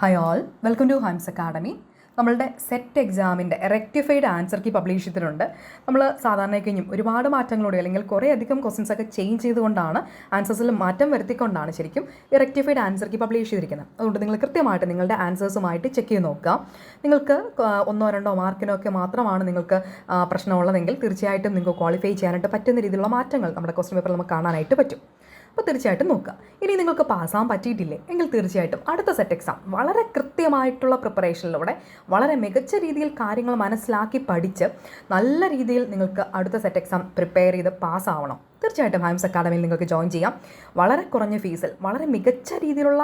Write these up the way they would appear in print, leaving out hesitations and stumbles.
Hi all, welcome to Haims Academy. നമ്മളുടെ SET എക്സാമിൻ്റെ rectified answer key publish ചെയ്തിട്ടുണ്ട്. നമ്മൾ സാധാരണ കഴിഞ്ഞും ഒരുപാട് മാറ്റങ്ങളോടെ അല്ലെങ്കിൽ കുറേ അധികം ക്വസ്റ്റ്യൻസ് ഒക്കെ ചേഞ്ച് ചെയ്തുകൊണ്ടാണ് ആൻസേഴ്സിൽ മാറ്റം വരുത്തിക്കൊണ്ടാണ് ശരിക്കും ഈ റെക്ടിഫൈഡ് ആൻസർ കീ പബ്ലിഷ് ചെയ്തിരിക്കുന്നത്. അതുകൊണ്ട് നിങ്ങൾ കൃത്യമായിട്ട് നിങ്ങളുടെ ആൻസേഴ്സുമായിട്ട് ചെക്ക് ചെയ്ത് നോക്കുക. നിങ്ങൾക്ക് 1-2 മാർക്കിനോ ഒക്കെ മാത്രമാണ് നിങ്ങൾക്ക് പ്രശ്നമുള്ളതെങ്കിൽ തീർച്ചയായിട്ടും നിങ്ങൾക്ക് ക്വാളിഫൈ ചെയ്യാനായിട്ട് പറ്റുന്ന രീതിയിലുള്ള മാറ്റങ്ങൾ നമ്മുടെ ക്വസ്റ്റ്യൻ പേപ്പറിൽ നമുക്ക് കാണാനായിട്ട് പറ്റും. അപ്പോൾ തീർച്ചയായിട്ടും നോക്കുക. ഇനി നിങ്ങൾക്ക് പാസ്സാകാൻ പറ്റിയിട്ടില്ലേ എങ്കിൽ തീർച്ചയായിട്ടും അടുത്ത സെറ്റ് എക്സാം വളരെ കൃത്യമായിട്ടുള്ള പ്രിപ്പറേഷനിലൂടെ വളരെ മികച്ച രീതിയിൽ കാര്യങ്ങൾ മനസ്സിലാക്കി പഠിച്ച് നല്ല രീതിയിൽ നിങ്ങൾക്ക് അടുത്ത സെറ്റ് എക്സാം പ്രിപ്പയർ ചെയ്ത് പാസ്സാവണം. തീർച്ചയായിട്ടും ഹൈംസ് അക്കാഡമിയിൽ നിങ്ങൾക്ക് ജോയിൻ ചെയ്യാം. വളരെ കുറഞ്ഞ ഫീസിൽ വളരെ മികച്ച രീതിയിലുള്ള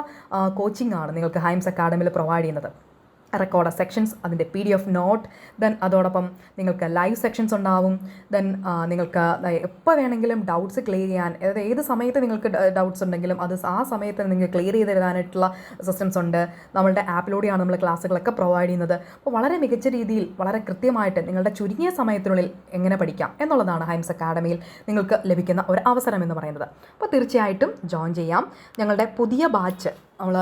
കോച്ചിങ് ആണ് നിങ്ങൾക്ക് ഹൈംസ് അക്കാഡമിയിൽ പ്രൊവൈഡ് ചെയ്യുന്നത്. റെക്കോർഡ് സെക്ഷൻസ്, അതിൻ്റെ PDF നോട്ട്, ദെൻ അതോടൊപ്പം നിങ്ങൾക്ക് ലൈവ് സെക്ഷൻസ് ഉണ്ടാവും. ദെൻ നിങ്ങൾക്ക് എപ്പോൾ വേണമെങ്കിലും ഡൗട്ട്സ് ക്ലിയർ ചെയ്യാൻ, അതായത് ഏത് സമയത്ത് നിങ്ങൾക്ക് ഡൗട്ട്സ് ഉണ്ടെങ്കിലും അത് ആ സമയത്ത് നിങ്ങൾക്ക് ക്ലിയർ ചെയ്ത് തരാനായിട്ടുള്ള സിസ്റ്റംസ് ഉണ്ട്. നമ്മളുടെ ആപ്പിലൂടെയാണ് നമ്മൾ ക്ലാസ്സുകളൊക്കെ പ്രൊവൈഡ് ചെയ്യുന്നത്. അപ്പോൾ വളരെ മികച്ച രീതിയിൽ വളരെ കൃത്യമായിട്ട് നിങ്ങളുടെ ചുരുങ്ങിയ സമയത്തിനുള്ളിൽ എങ്ങനെ പഠിക്കാം എന്നുള്ളതാണ് ഹൈംസ് അക്കാഡമിയിൽ നിങ്ങൾക്ക് ലഭിക്കുന്ന ഒരു അവസരം എന്ന് പറയുന്നത്. അപ്പോൾ തീർച്ചയായിട്ടും ജോയിൻ ചെയ്യാം. ഞങ്ങളുടെ പുതിയ ബാച്ച് നമ്മൾ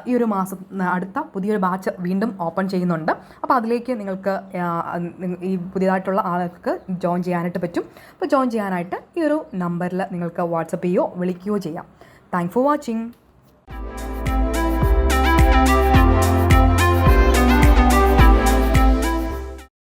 ഈ ഒരു മാസം അടുത്ത പുതിയൊരു ബാച്ച് വീണ്ടും ഓപ്പൺ ചെയ്യുന്നുണ്ട്. അപ്പോൾ അതിലേക്ക് നിങ്ങൾക്ക് ഈ പുതിയതായിട്ടുള്ള ആൾക്ക് ജോയിൻ ചെയ്യാനായിട്ട് പറ്റും. അപ്പോൾ ജോയിൻ ചെയ്യാനായിട്ട് ഈ ഒരു നമ്പറിൽ നിങ്ങൾക്ക് വാട്സപ്പ് ചെയ്യുകയോ വിളിക്കുകയോ ചെയ്യാം. Thank for watching.